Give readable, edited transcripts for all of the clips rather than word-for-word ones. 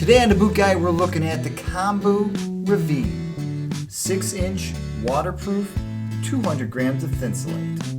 Today on The Boot Guy, we're looking at the KHOMBU RAVINE 6-inch waterproof 200 grams of Thinsulate.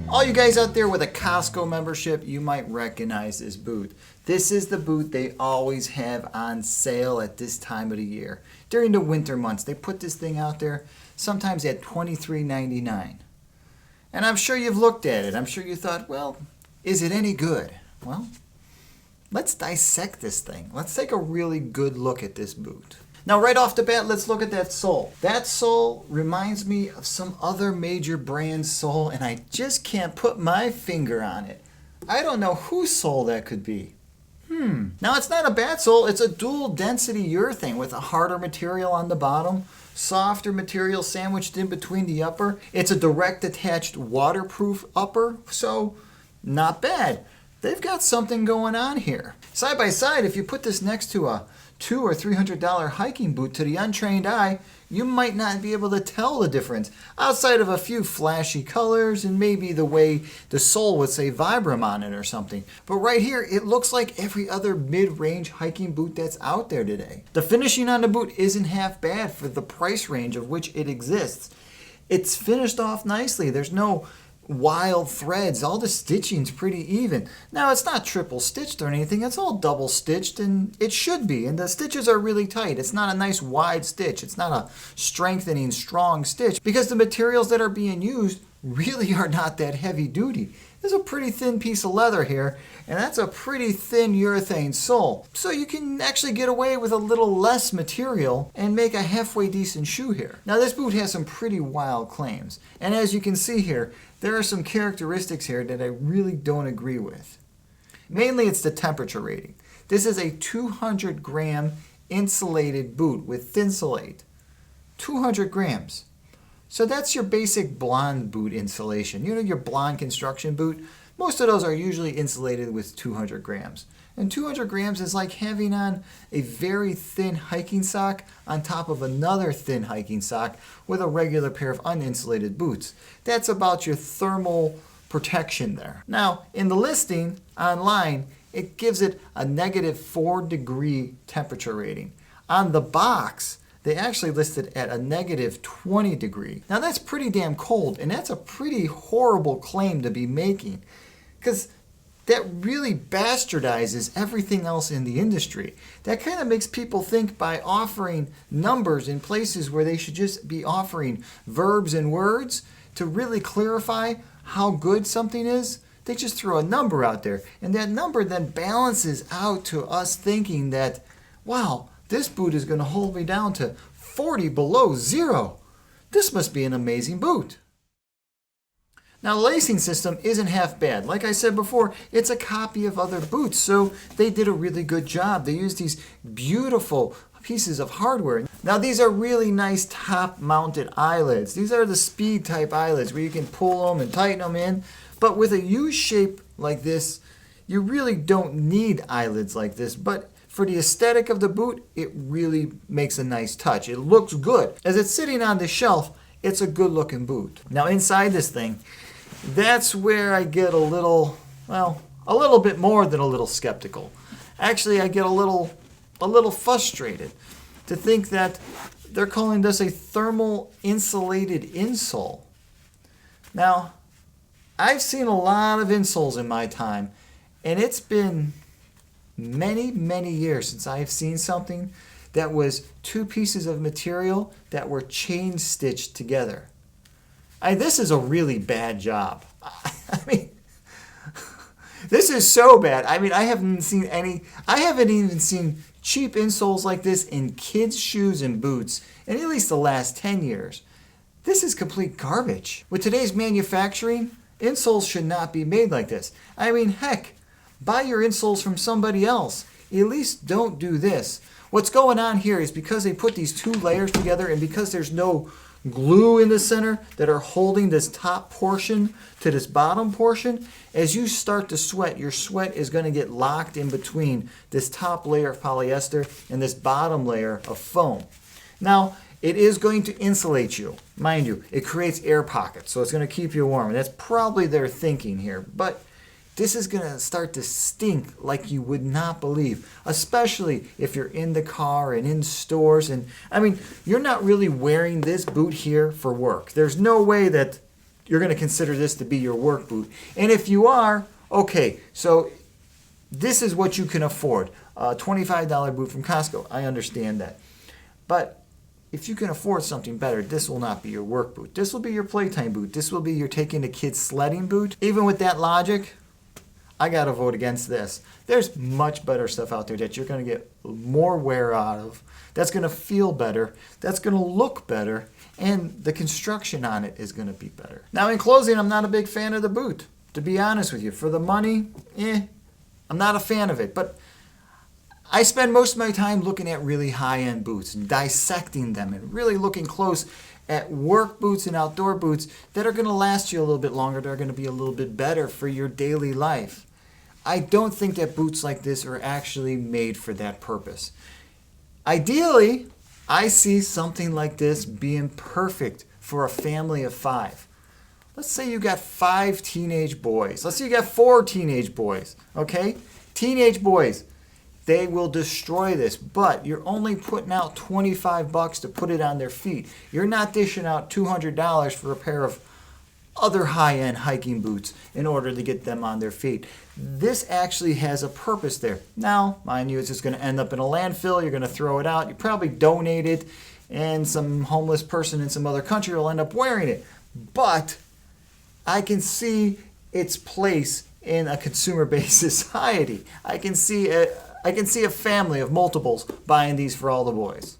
All you guys out there with a Costco membership, you might recognize this boot. This is the boot they always have on sale at this time of the year. During the winter months, they put this thing out there, sometimes at $23.99. And I'm sure you've looked at it. I'm sure you thought, well, is it any good? Well, let's dissect this thing. Let's take a really good look at this boot. Now, right off the bat, let's look at that sole. That sole reminds me of some other major brand sole, and I just can't put my finger on it. I don't know whose sole that could be. Now, it's not a bad sole. It's a dual density urethane with a harder material on the bottom, softer material sandwiched in between the upper. It's a direct attached waterproof upper, so not bad. They've got something going on here. Side by side, if you put this next to a $200 or $300 hiking boot, to the untrained eye, you might not be able to tell the difference outside of a few flashy colors and maybe the way the sole would say Vibram on it or something. But right here, it looks like every other mid-range hiking boot that's out there today. The finishing on the boot isn't half bad for the price range of which it exists. It's finished off nicely. There's no wild threads. All the stitching's pretty even. Now, it's not triple stitched or anything. It's all double stitched, and it should be. And the stitches are really tight. It's not a nice wide stitch. It's not a strengthening, strong stitch, because the materials that are being used really are not that heavy duty. There's a pretty thin piece of leather here, and that's a pretty thin urethane sole. So you can actually get away with a little less material and make a halfway decent shoe here. Now, this boot has some pretty wild claims. And as you can see here, there are some characteristics here that I really don't agree with. Mainly, it's the temperature rating. This is a 200 gram insulated boot with Thinsulate. 200 grams. So that's your basic blonde boot insulation. You know, your blonde construction boot? Most of those are usually insulated with 200 grams. And 200 grams is like having on a very thin hiking sock on top of another thin hiking sock with a regular pair of uninsulated boots. That's about your thermal protection there. Now, in the listing online, it gives it a -4-degree temperature rating. On the box, they actually list it at a -20 degree. Now, that's pretty damn cold, and that's a pretty horrible claim to be making, because that really bastardizes everything else in the industry. That kind of makes people think by offering numbers in places where they should just be offering verbs and words to really clarify how good something is. They just throw a number out there, and that number then balances out to us thinking that, wow, this boot is going to hold me down to 40 below zero. This must be an amazing boot. Now, the lacing system isn't half bad. Like I said before, it's a copy of other boots, so they did a really good job. They used these beautiful pieces of hardware. Now, these are really nice top-mounted eyelids. These are the speed type eyelids where you can pull them and tighten them in. But with a U shape like this, you really don't need eyelids like this. But for the aesthetic of the boot, it really makes a nice touch. It looks good. As it's sitting on the shelf, it's a good-looking boot. Now, inside this thing, that's where I get a little bit more than a little skeptical. Actually, I get a little frustrated to think that they're calling this a thermal insulated insole. Now, I've seen a lot of insoles in my time, and it's been many, many years since I've seen something that was two pieces of material that were chain stitched together. This is a really bad job. I mean, this is so bad. I mean, I haven't even seen cheap insoles like this in kids' shoes and boots in at least the last 10 years. This is complete garbage. With today's manufacturing, insoles should not be made like this. I mean, heck, buy your insoles from somebody else. At least don't do this. What's going on here is because they put these two layers together and because there's no glue in the center that are holding this top portion to this bottom portion. As you start to sweat, your sweat is going to get locked in between this top layer of polyester and this bottom layer of foam. Now, it is going to insulate you. Mind you, it creates air pockets, so it's going to keep you warm. And that's probably their thinking here. But this is going to start to stink like you would not believe, especially if you're in the car and in stores. And I mean, you're not really wearing this boot here for work. There's no way that you're going to consider this to be your work boot. And if you are, okay, so this is what you can afford. A $25 boot from Costco. I understand that. But if you can afford something better, this will not be your work boot. This will be your playtime boot. This will be your taking the kids sledding boot. Even with that logic, I got to vote against this. There's much better stuff out there that you're going to get more wear out of. That's going to feel better. That's going to look better. And the construction on it is going to be better. Now, in closing, I'm not a big fan of the boot. To be honest with you, for the money, I'm not a fan of it. But I spend most of my time looking at really high-end boots and dissecting them and really looking close at work boots and outdoor boots that are going to last you a little bit longer. They're going to be a little bit better for your daily life. I don't think that boots like this are actually made for that purpose. Ideally, I see something like this being perfect for a family of 5. Let's say you got 5 teenage boys. Let's say you got 4 teenage boys, okay? Teenage boys. They will destroy this, but you're only putting out $25 to put it on their feet. You're not dishing out $200 for a pair of other high-end hiking boots in order to get them on their feet. This actually has a purpose there. Now, mind you, it's just going to end up in a landfill. You're going to throw it out. You probably donate it, and some homeless person in some other country will end up wearing it. But I can see its place in a consumer-based society. I can see a family of multiples buying these for all the boys.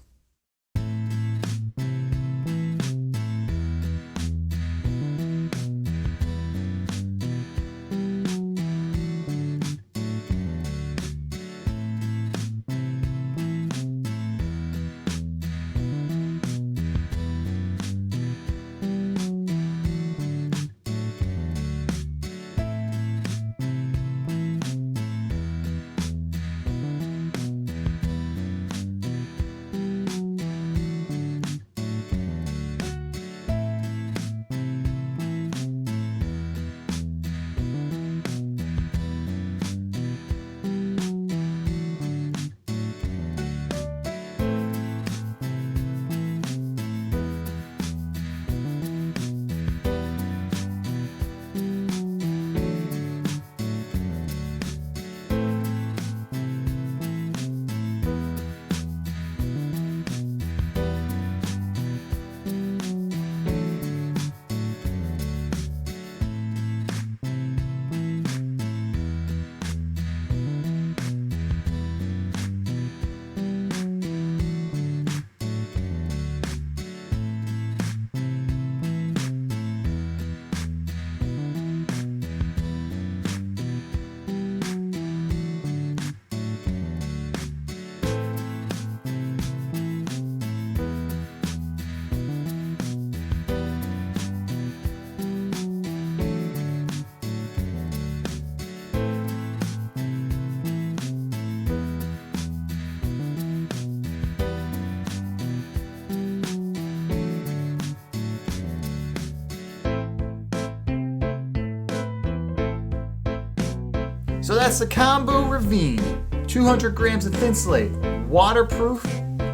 So that's the KHOMBU RAVINE, 200 grams of Thinsulate, waterproof,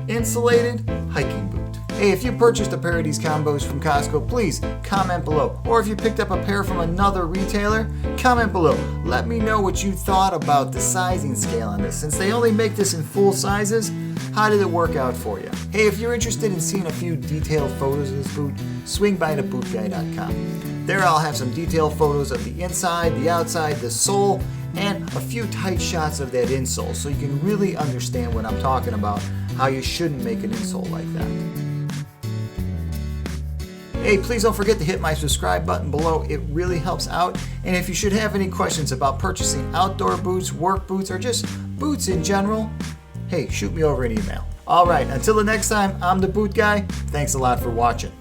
insulated hiking boot. Hey, if you purchased a pair of these combos from Costco, please comment below. Or if you picked up a pair from another retailer, comment below. Let me know what you thought about the sizing scale on this. Since they only make this in full sizes, how did it work out for you? Hey, if you're interested in seeing a few detailed photos of this boot, swing by TheBootGuy.com. There I'll have some detailed photos of the inside, the outside, the sole, and a few tight shots of that insole so you can really understand what I'm talking about, how you shouldn't make an insole like that. Hey, please don't forget to hit my subscribe button below. It really helps out. And if you should have any questions about purchasing outdoor boots, work boots, or just boots in general, hey, shoot me over an email. All right, until the next time, I'm the Boot Guy. Thanks a lot for watching.